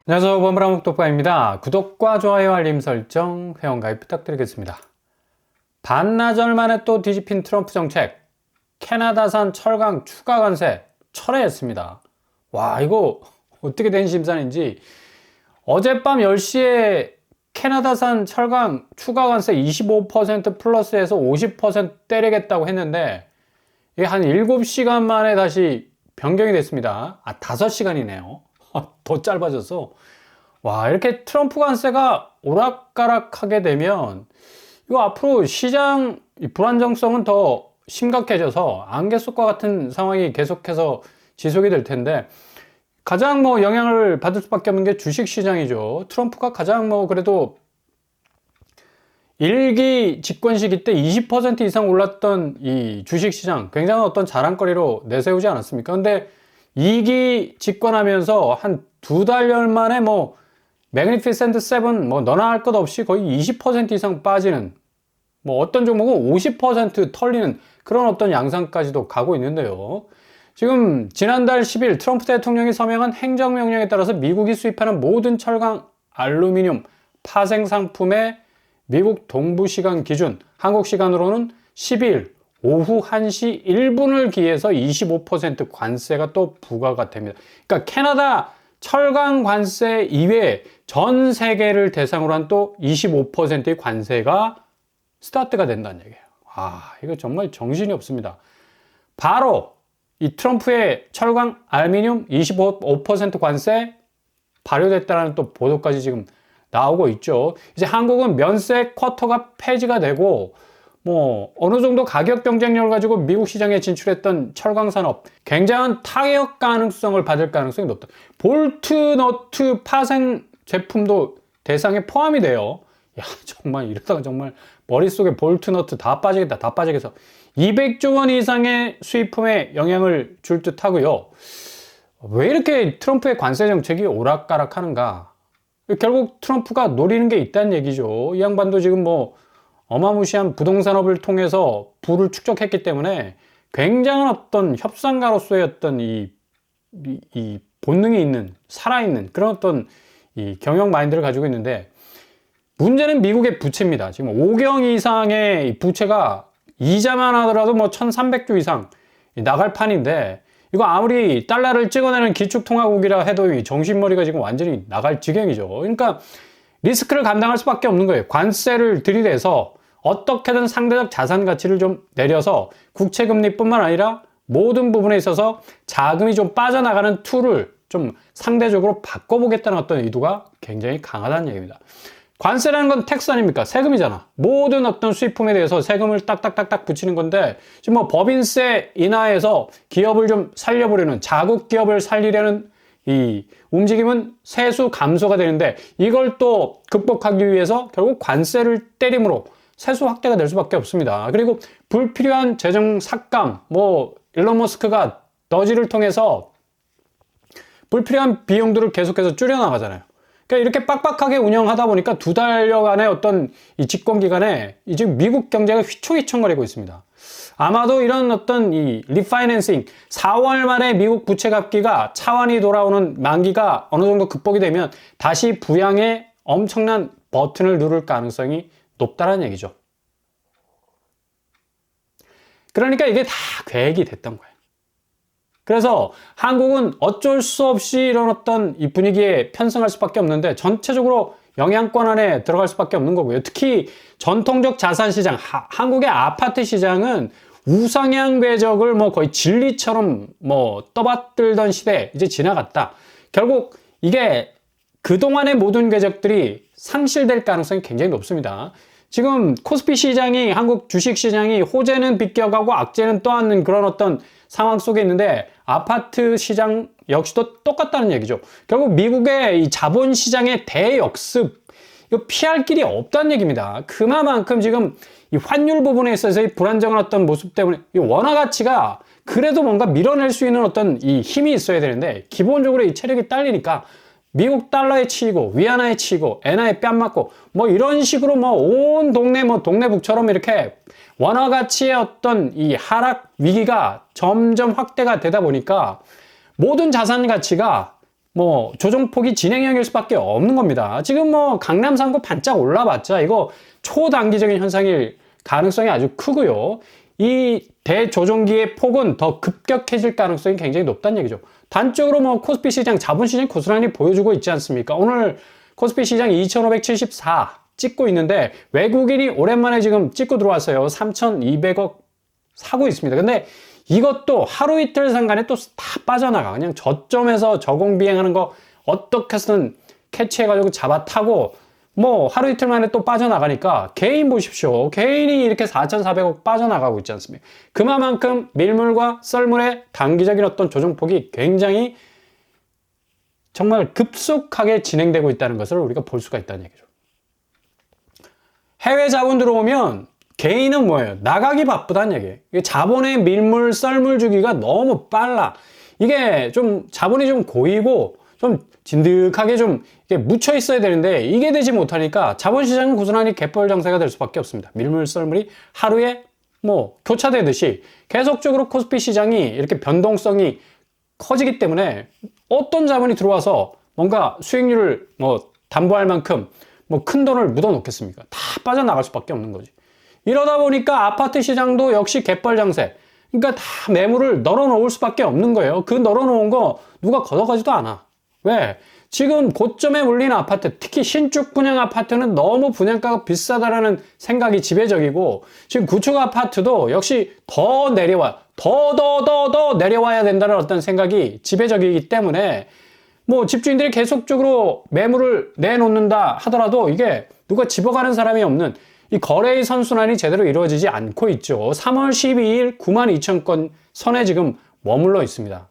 안녕하세요. 범브라목 독과입니다. 구독과 좋아요, 알림 설정, 회원가입 부탁드리겠습니다. 반나절 만에 또 뒤집힌 트럼프 정책, 캐나다산 철강 추가 관세 철회했습니다. 와, 이거 어떻게 된 심산인지 어젯밤 10시에 캐나다산 철강 추가 관세 25% 플러스해서 50% 때리겠다고 했는데 이게 한 7시간 만에 다시 변경이 됐습니다. 5시간이네요. 더 짧아져서. 와, 이렇게 트럼프 관세가 오락가락하게 되면 이거 앞으로 시장 불안정성은 더 심각해져서 안개 속과 같은 상황이 계속해서 지속이 될 텐데, 가장 영향을 받을 수밖에 없는 게 주식 시장이죠. 트럼프가 가장 그래도 1기 집권 시기 때 20% 이상 올랐던 이 주식 시장, 굉장한 어떤 자랑거리로 내세우지 않았습니까? 근데 2기 집권하면서 한 2달 만에 매그니피센트 7 너나 할 것 없이 거의 20% 이상 빠지는, 어떤 종목은 50% 털리는 그런 어떤 양상까지도 가고 있는데요. 지금 지난달 10일 트럼프 대통령이 서명한 행정명령에 따라서 미국이 수입하는 모든 철강, 알루미늄, 파생 상품의 미국 동부 시간 기준, 한국 시간으로는 10일 오후 1시 1분을 기해서 25% 관세가 또 부과가 됩니다. 그러니까 캐나다 철강 관세 이외에 전 세계를 대상으로 한 또 25%의 관세가 스타트가 된다는 얘기예요. 이거 정말 정신이 없습니다. 바로 이 트럼프의 철강, 알루미늄 25% 관세 발효됐다는 또 보도까지 지금 나오고 있죠. 이제 한국은 면세 쿼터가 폐지가 되고 어느 정도 가격 경쟁력을 가지고 미국 시장에 진출했던 철강 산업, 굉장한 타격 가능성을 받을 가능성이 높다. 볼트 너트 파생 제품도 대상에 포함이 돼요. 정말 이러다가 정말 머릿속에 볼트 너트 다 빠지겠다, 다 빠지겠어. 200조 원 이상의 수입품에 영향을 줄 듯 하고요. 왜 이렇게 트럼프의 관세 정책이 오락가락 하는가? 결국 트럼프가 노리는 게 있다는 얘기죠. 이 양반도 지금 어마무시한 부동산업을 통해서 부를 축적했기 때문에 굉장한 어떤 협상가로서의 어떤 이 본능이 있는, 살아있는 그런 어떤 이 경영 마인드를 가지고 있는데, 문제는 미국의 부채입니다. 지금 5경 이상의 부채가 이자만 하더라도 1300조 이상 나갈 판인데, 이거 아무리 달러를 찍어내는 기축통화국이라 해도 이 정신머리가 지금 완전히 나갈 지경이죠. 그러니까 리스크를 감당할 수밖에 없는 거예요. 관세를 들이대서 어떻게든 상대적 자산 가치를 좀 내려서 국채금리뿐만 아니라 모든 부분에 있어서 자금이 좀 빠져나가는 툴을 좀 상대적으로 바꿔보겠다는 어떤 의도가 굉장히 강하다는 얘기입니다. 관세라는 건 텍스 아닙니까? 세금이잖아. 모든 어떤 수입품에 대해서 세금을 딱딱딱딱 붙이는 건데, 지금 법인세 인하해서 기업을 좀 살려보려는, 자국 기업을 살리려는 이 움직임은 세수 감소가 되는데, 이걸 또 극복하기 위해서 결국 관세를 때림으로 세수 확대가 될 수밖에 없습니다. 그리고 불필요한 재정 삭감, 일론 머스크가 더지를 통해서 불필요한 비용들을 계속해서 줄여나가잖아요. 그러니까 이렇게 빡빡하게 운영하다 보니까 2달여간의 어떤 이 집권 기간에 지금 미국 경제가 휘청휘청거리고 있습니다. 아마도 이런 어떤 이 리파이낸싱, 4월 말에 미국 부채 갚기가 차환이 돌아오는 만기가 어느 정도 극복이 되면 다시 부양의 엄청난 버튼을 누를 가능성이 높다는 얘기죠. 그러니까 이게 다 계획이 됐던 거예요. 그래서 한국은 어쩔 수 없이 이런 어떤 이 분위기에 편승할 수밖에 없는데, 전체적으로 영향권 안에 들어갈 수밖에 없는 거고요. 특히 전통적 자산 시장, 한국의 아파트 시장은 우상향 궤적을 거의 진리처럼 떠받들던 시대 이제 지나갔다. 결국 이게 그동안의 모든 궤적들이 상실될 가능성이 굉장히 높습니다. 지금 코스피 시장이, 한국 주식 시장이 호재는 비껴가고 악재는 떠안는 그런 어떤 상황 속에 있는데, 아파트 시장 역시도 똑같다는 얘기죠. 결국 미국의 이 자본 시장의 대역습, 이거 피할 길이 없다는 얘기입니다. 그만큼 지금 이 환율 부분에 있어서 이 불안정한 어떤 모습 때문에 이 원화 가치가 그래도 뭔가 밀어낼 수 있는 어떤 이 힘이 있어야 되는데, 기본적으로 이 체력이 딸리니까 미국 달러에 치이고 위안화에 치이고 엔화에 뺨 맞고 이런 식으로 온 동네 동네북처럼 이렇게 원화 가치의 어떤 이 하락 위기가 점점 확대가 되다 보니까 모든 자산 가치가 뭐 조정폭이 진행형일 수밖에 없는 겁니다. 지금 뭐 강남 3구 반짝 올라봤자 이거 초단기적인 현상일 가능성이 아주 크고요. 이 대조정기의 폭은 더 급격해질 가능성이 굉장히 높다는 얘기죠. 단적으로 뭐 코스피 시장, 자본시장 고스란히 보여주고 있지 않습니까? 오늘 코스피 시장 2574 찍고 있는데 외국인이 오랜만에 지금 찍고 들어왔어요. 3200억 사고 있습니다. 근데 이것도 하루 이틀 상간에 또 다 빠져나가. 그냥 저점에서 저공 비행하는 거 어떻게 해서든 캐치해가지고 잡아타고 뭐 하루 이틀 만에 또 빠져나가니까 개인 보십시오. 개인이 이렇게 4,400억 빠져나가고 있지 않습니까? 그만큼 밀물과 썰물의 단기적인 어떤 조정폭이 굉장히 정말 급속하게 진행되고 있다는 것을 우리가 볼 수가 있다는 얘기죠. 해외 자본 들어오면 개인은 뭐예요? 나가기 바쁘다는 얘기예요. 자본의 밀물, 썰물 주기가 너무 빨라. 이게 좀 자본이 좀 고이고 좀 진득하게 좀 이게 묻혀 있어야 되는데 이게 되지 못하니까 자본시장은 고스란히 갯벌 장세가 될 수밖에 없습니다. 밀물, 썰물이 하루에 뭐 교차되듯이 계속적으로 코스피 시장이 이렇게 변동성이 커지기 때문에 어떤 자본이 들어와서 뭔가 수익률을 뭐 담보할 만큼 뭐 큰 돈을 묻어 놓겠습니까? 다 빠져나갈 수밖에 없는 거지. 이러다 보니까 아파트 시장도 역시 갯벌 장세. 그러니까 다 매물을 널어 놓을 수밖에 없는 거예요. 그 널어 놓은 거 누가 걷어가지도 않아. 왜? 지금 고점에 몰린 아파트, 특히 신축 분양 아파트는 너무 분양가가 비싸다라는 생각이 지배적이고 지금 구축 아파트도 역시 더 내려와, 더 내려와야 된다는 어떤 생각이 지배적이기 때문에 뭐 집주인들이 계속적으로 매물을 내놓는다 하더라도 이게 누가 집어가는 사람이 없는 이 거래의 선순환이 제대로 이루어지지 않고 있죠. 3월 12일 92,000건 선에 지금 머물러 있습니다.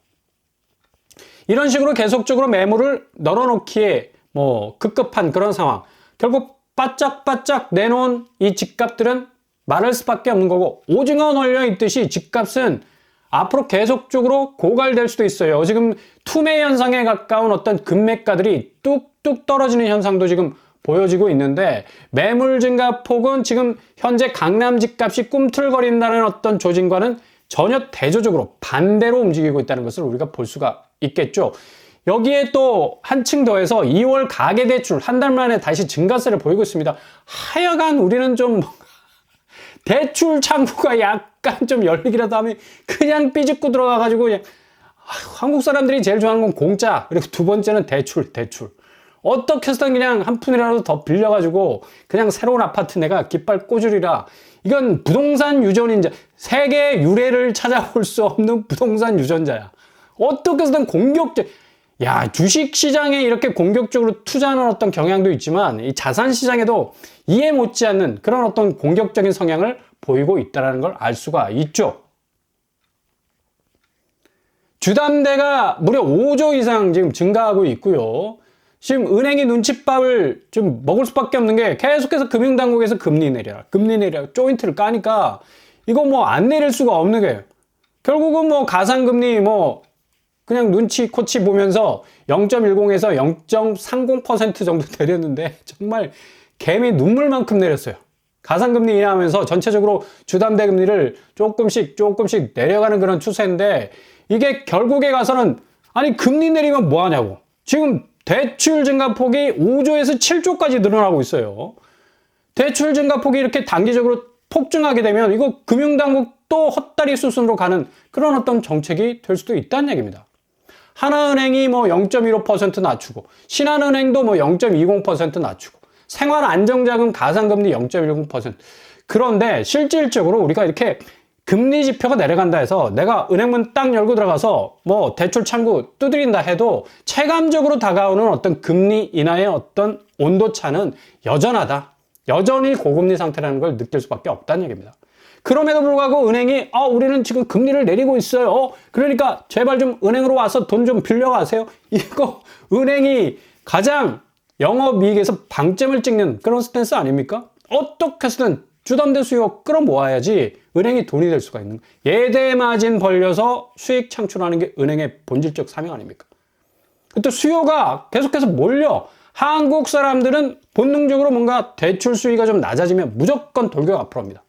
이런 식으로 계속적으로 매물을 널어놓기에 뭐 급급한 그런 상황. 결국 바짝바짝 내놓은 이 집값들은 마를 수밖에 없는 거고 오징어 널려 있듯이 집값은 앞으로 계속적으로 고갈될 수도 있어요. 지금 투매 현상에 가까운 어떤 금매가들이 뚝뚝 떨어지는 현상도 지금 보여지고 있는데 매물 증가 폭은 지금 현재 강남 집값이 꿈틀거린다는 어떤 조짐과는 전혀 대조적으로 반대로 움직이고 있다는 것을 우리가 볼 수가 있겠죠. 여기에 또 한층 더해서 2월 가계대출 한 달 만에 다시 증가세를 보이고 있습니다. 하여간 우리는 좀 대출 창구가 약간 좀 열리기라도 하면 그냥 삐집고 들어가가지고 그냥 한국 사람들이 제일 좋아하는 건 공짜, 그리고 두 번째는 대출. 어떻게 해서든 그냥 한 푼이라도 더 빌려가지고 그냥 새로운 아파트 내가 깃발 꽂으리라. 이건 부동산 유전인자, 세계 유례를 찾아볼 수 없는 부동산 유전자야. 어떻게 해서든 주식 시장에 이렇게 공격적으로 투자하는 어떤 경향도 있지만 이 자산 시장에도 이해 못지않는 그런 어떤 공격적인 성향을 보이고 있다는 걸 알 수가 있죠. 주담대가 무려 5조 이상 지금 증가하고 있고요. 지금 은행이 눈칫밥을 좀 먹을 수밖에 없는 게 계속해서 금융당국에서 금리 내려라. 조인트를 까니까 이거 뭐 안 내릴 수가 없는 거예요. 결국은 뭐 가상금리 뭐 그냥 눈치 코치 보면서 0.10에서 0.30% 정도 내렸는데 정말 개미 눈물만큼 내렸어요. 가상금리 인하하면서 전체적으로 주담대 금리를 조금씩 내려가는 그런 추세인데 이게 결국에 가서는 아니 금리 내리면 뭐 하냐고. 지금 대출 증가폭이 5조에서 7조까지 늘어나고 있어요. 대출 증가폭이 이렇게 단기적으로 폭증하게 되면 이거 금융당국도 헛다리 수순으로 가는 그런 어떤 정책이 될 수도 있다는 얘기입니다. 하나은행이 뭐 0.15% 낮추고 신한은행도 뭐 0.20% 낮추고 생활안정자금 가상금리 0.10%. 그런데 실질적으로 우리가 이렇게 금리 지표가 내려간다 해서 내가 은행문 딱 열고 들어가서 뭐 대출 창구 두드린다 해도 체감적으로 다가오는 어떤 금리 인하의 어떤 온도차는 여전하다. 여전히 고금리 상태라는 걸 느낄 수밖에 없다는 얘기입니다. 그럼에도 불구하고 은행이 우리는 지금 금리를 내리고 있어요. 그러니까 제발 좀 은행으로 와서 돈 좀 빌려가세요. 이거 은행이 가장 영업이익에서 방점을 찍는 그런 스탠스 아닙니까? 어떻게 해서든 주담대 수요 끌어모아야지 은행이 돈이 될 수가 있는 거예요. 예대 마진 벌려서 수익 창출하는 게 은행의 본질적 사명 아닙니까? 또 수요가 계속해서 몰려. 한국 사람들은 본능적으로 뭔가 대출 수위가 좀 낮아지면 무조건 돌격 앞으로 합니다.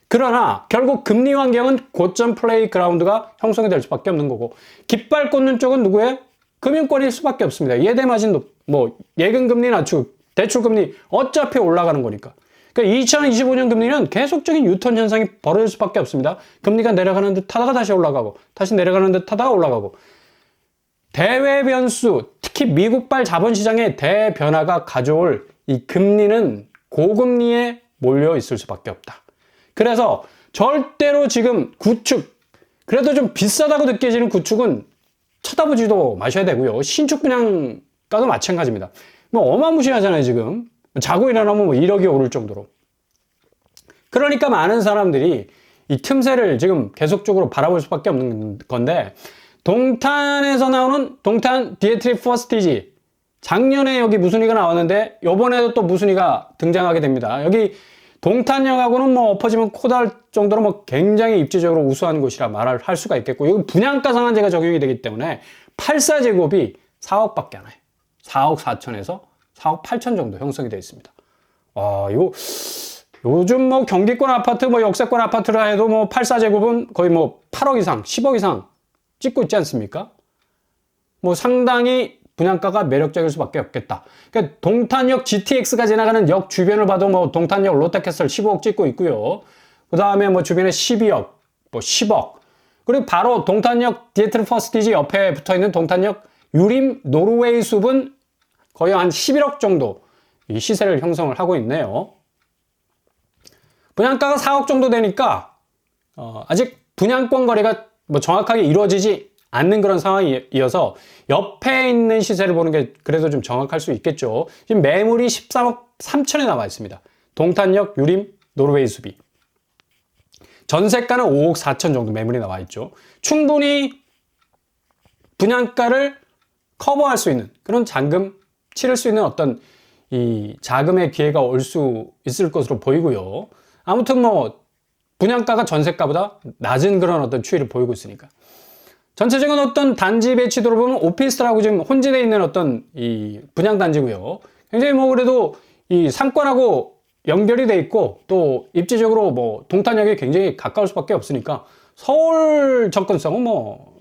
그러나 결국 금리 환경은 고점 플레이 그라운드가 형성이 될 수밖에 없는 거고 깃발 꽂는 쪽은 누구예요? 금융권일 수밖에 없습니다. 예대 마진도 뭐 예금 금리 낮추고 대출 금리 어차피 올라가는 거니까. 그러니까 2025년 금리는 계속적인 유턴 현상이 벌어질 수밖에 없습니다. 금리가 내려가는 듯 하다가 다시 올라가고 다시 내려가는 듯 하다가 올라가고. 대외 변수, 특히 미국발 자본시장의 대변화가 가져올 이 금리는 고금리에 몰려 있을 수밖에 없다. 그래서 절대로 지금 구축, 그래도 좀 비싸다고 느껴지는 구축은 쳐다보지도 마셔야 되고요. 신축 분양가도 마찬가지입니다. 뭐 어마무시하잖아요, 지금. 자고 일어나면 뭐 1억이 오를 정도로. 그러니까 많은 사람들이 이 틈새를 지금 계속적으로 바라볼 수밖에 없는 건데, 동탄에서 나오는 동탄 디에트리 퍼스티지. 작년에 여기 무순위가 나왔는데, 요번에도 또 무순위가 등장하게 됩니다. 여기 동탄역하고는 뭐 엎어지면 코다할 정도로 뭐 굉장히 입지적으로 우수한 곳이라 말할 할 수가 있겠고, 여기 분양가 상한제가 적용이 되기 때문에 84제곱이 4억밖에 안 해요. 4억 4천에서 4억 8천 정도 형성이 되어 있습니다. 이거 요즘 뭐 경기권 아파트, 뭐 역세권 아파트라 해도 뭐 84제곱은 거의 뭐 8억 이상, 10억 이상 찍고 있지 않습니까? 뭐 상당히 분양가가 매력적일 수밖에 없겠다. 그러니까 동탄역 GTX가 지나가는 역 주변을 봐도 뭐 동탄역 롯데캐슬 15억 찍고 있고요. 그 다음에 뭐 주변에 12억, 뭐 10억. 그리고 바로 동탄역 디에트리 퍼스티지 옆에 붙어 있는 동탄역 유림 노르웨이 숲은 거의 한 11억 정도 이 시세를 형성을 하고 있네요. 분양가가 4억 정도 되니까 아직 분양권 거래가 뭐 정확하게 이루어지지 않는 그런 상황이어서 옆에 있는 시세를 보는 게 그래도 좀 정확할 수 있겠죠. 지금 매물이 13억 3천에 나와 있습니다. 동탄역 유림 노르웨이 숲이. 전세가는 5억 4천 정도 매물이 나와 있죠. 충분히 분양가를 커버할 수 있는 그런 잔금 치를 수 있는 어떤 이 자금의 기회가 올 수 있을 것으로 보이고요. 아무튼 뭐 분양가가 전세가보다 낮은 그런 어떤 추이를 보이고 있으니까. 전체적인 어떤 단지 배치도를 보면 오피스텔하고 지금 혼재되어 있는 어떤 이 분양 단지고요. 굉장히 뭐 그래도 이 상권하고 연결이 돼 있고 또 입지적으로 뭐 동탄역에 굉장히 가까울 수밖에 없으니까 서울 접근성은 뭐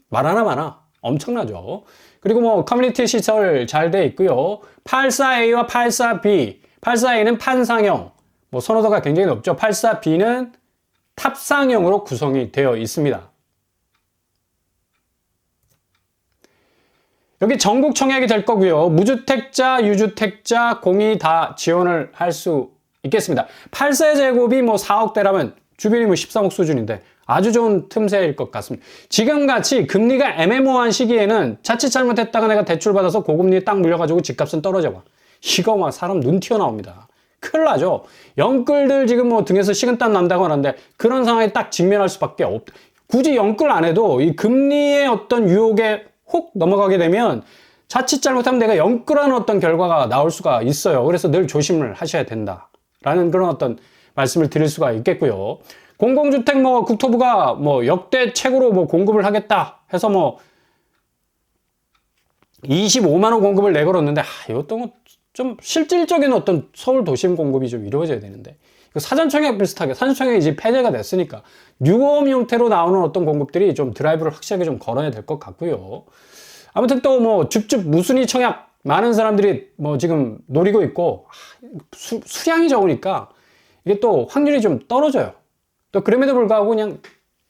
말 하나 마나 엄청나죠. 그리고 뭐 커뮤니티 시설 잘 돼 있고요. 84A와 84B, 84A는 판상형, 뭐 선호도가 굉장히 높죠. 84B는 탑상형으로 구성이 되어 있습니다. 여기 전국 청약이 될 거고요. 무주택자, 유주택자 공이 다 지원을 할 수 있겠습니다. 8세제곱이 뭐 4억대라면 주변이 뭐 13억 수준인데 아주 좋은 틈새일 것 같습니다. 지금같이 금리가 애매모호한 시기에는 자칫 잘못했다가 내가 대출 받아서 고금리에 딱 물려가지고 집값은 떨어져. 이거 막 사람 눈 튀어나옵니다. 큰일 나죠. 영끌들 지금 뭐 등에서 식은땀 난다고 하는데 그런 상황에 딱 직면할 수밖에 없. 굳이 영끌 안 해도 이 금리의 어떤 유혹에 혹 넘어가게 되면 자칫 잘못하면 내가 영끌하는 어떤 결과가 나올 수가 있어요. 그래서 늘 조심을 하셔야 된다라는 그런 어떤 말씀을 드릴 수가 있겠고요. 공공주택 뭐 국토부가 뭐 역대 최고로 뭐 공급을 하겠다 해서 뭐 25만 호 공급을 내걸었는데 이것도 뭐 좀 실질적인 어떤 서울 도심 공급이 좀 이루어져야 되는데 사전청약 비슷하게 사전청약이 이제 폐지가 됐으니까 뉴홈 형태로 나오는 어떤 공급들이 좀 드라이브를 확실하게 좀 걸어야 될 것 같고요. 아무튼 또 뭐 줍줍 무순위 청약 많은 사람들이 뭐 지금 노리고 있고 수량이 적으니까 이게 또 확률이 좀 떨어져요. 또 그럼에도 불구하고 그냥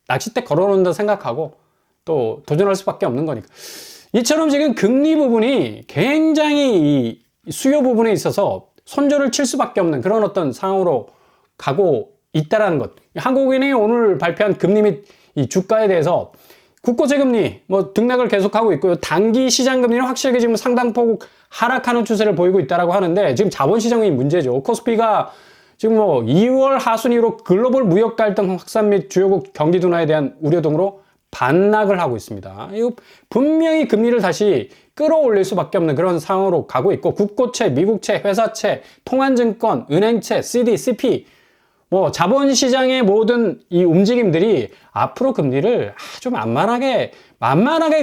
낚싯대 걸어놓는다 생각하고 또 도전할 수밖에 없는 거니까. 이처럼 지금 금리 부분이 굉장히 이 수요 부분에 있어서 손절을 칠 수밖에 없는 그런 어떤 상황으로 가고 있다라는 것. 한국은행이 오늘 발표한 금리 및 이 주가에 대해서 국고채 금리 뭐 등락을 계속하고 있고요. 단기 시장 금리는 확실하게 지금 상당폭 하락하는 추세를 보이고 있다라고 하는데 지금 자본시장이 문제죠. 코스피가 지금 뭐 2월 하순 이후로 글로벌 무역 갈등 확산 및 주요국 경기 둔화에 대한 우려 등으로 반락을 하고 있습니다. 이거 분명히 금리를 다시 끌어올릴 수밖에 없는 그런 상황으로 가고 있고 국고채, 미국채, 회사채, 통한증권, 은행채, CD, CP 뭐 자본시장의 모든 이 움직임들이 앞으로 금리를 아주 만만하게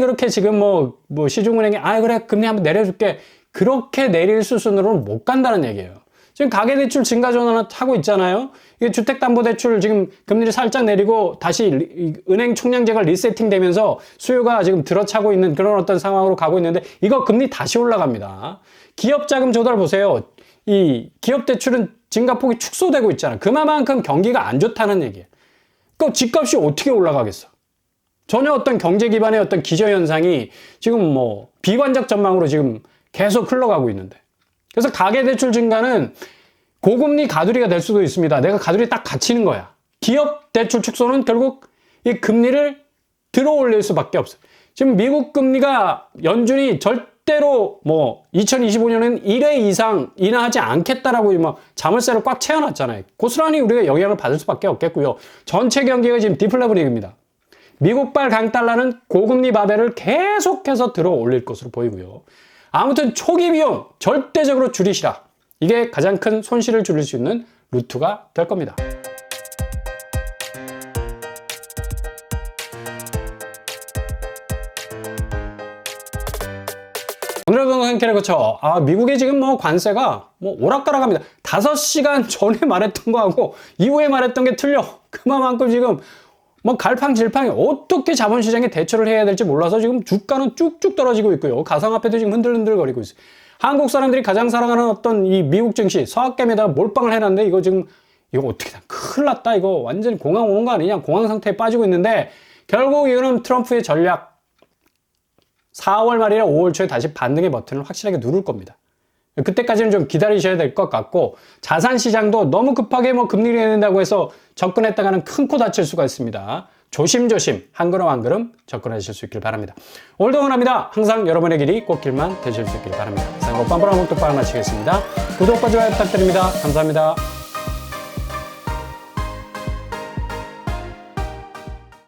그렇게 지금 뭐 시중은행이 그래 금리 한번 내려줄게 그렇게 내릴 수준으로는 못 간다는 얘기예요. 지금 가계대출 증가 전환하고 있잖아요. 이게 주택담보대출 지금 금리를 살짝 내리고 다시 은행 총량제가 리세팅 되면서 수요가 지금 들어차고 있는 그런 어떤 상황으로 가고 있는데 이거 금리 다시 올라갑니다. 기업자금 조달 보세요. 이 기업대출은 증가폭이 축소되고 있잖아요. 그만큼 경기가 안 좋다는 얘기예요. 그 집값이 어떻게 올라가겠어? 전혀 어떤 경제 기반의 어떤 기저현상이 지금 뭐 비관적 전망으로 지금 계속 흘러가고 있는데. 그래서 가계대출 증가는 고금리 가두리가 될 수도 있습니다. 내가 가두리 딱 갇히는 거야. 기업 대출 축소는 결국 이 금리를 들어 올릴 수밖에 없어요. 지금 미국 금리가 연준이 절대로 뭐 2025년엔 1회 이상 인하하지 않겠다라고 뭐 자물쇠를 꽉 채워놨잖아요. 고스란히 우리가 영향을 받을 수밖에 없겠고요. 전체 경기가 지금 디플레버링입니다. 미국발 강달러는 고금리 바벨을 계속해서 들어 올릴 것으로 보이고요. 아무튼 초기 비용 절대적으로 줄이시라. 이게 가장 큰 손실을 줄일 수 있는 루트가 될 겁니다. 오늘의 동생캐를 거쳐 미국의 지금 뭐 관세가 뭐 오락가락합니다. 5시간 전에 말했던 거하고 이후에 말했던 게 틀려. 그만큼 지금 뭐 갈팡질팡이 어떻게 자본시장에 대처를 해야 될지 몰라서 지금 주가는 쭉쭉 떨어지고 있고요. 가상화폐도 지금 흔들흔들거리고 있어요. 한국 사람들이 가장 사랑하는 어떤 이 미국 증시 서학개미에다가 몰빵을 해놨는데 이거 지금 이거 어떻게 다 큰일 났다. 이거 완전히 공황 오는 거 아니냐. 공황 상태에 빠지고 있는데 결국 이거는 트럼프의 전략 4월 말이나 5월 초에 다시 반등의 버튼을 확실하게 누를 겁니다. 그때까지는 좀 기다리셔야 될 것 같고 자산 시장도 너무 급하게 뭐 금리를 내린다고 해서 접근했다가는 큰 코 다칠 수가 있습니다. 조심조심 한 걸음 한 걸음 접근하실 수 있길 바랍니다. 오늘도 응원합니다. 항상 여러분의 길이 꽃길만 되실 수 있길 바랍니다. 이상 빰빠람 목독방 마치겠습니다. 구독과 좋아요 부탁드립니다. 감사합니다.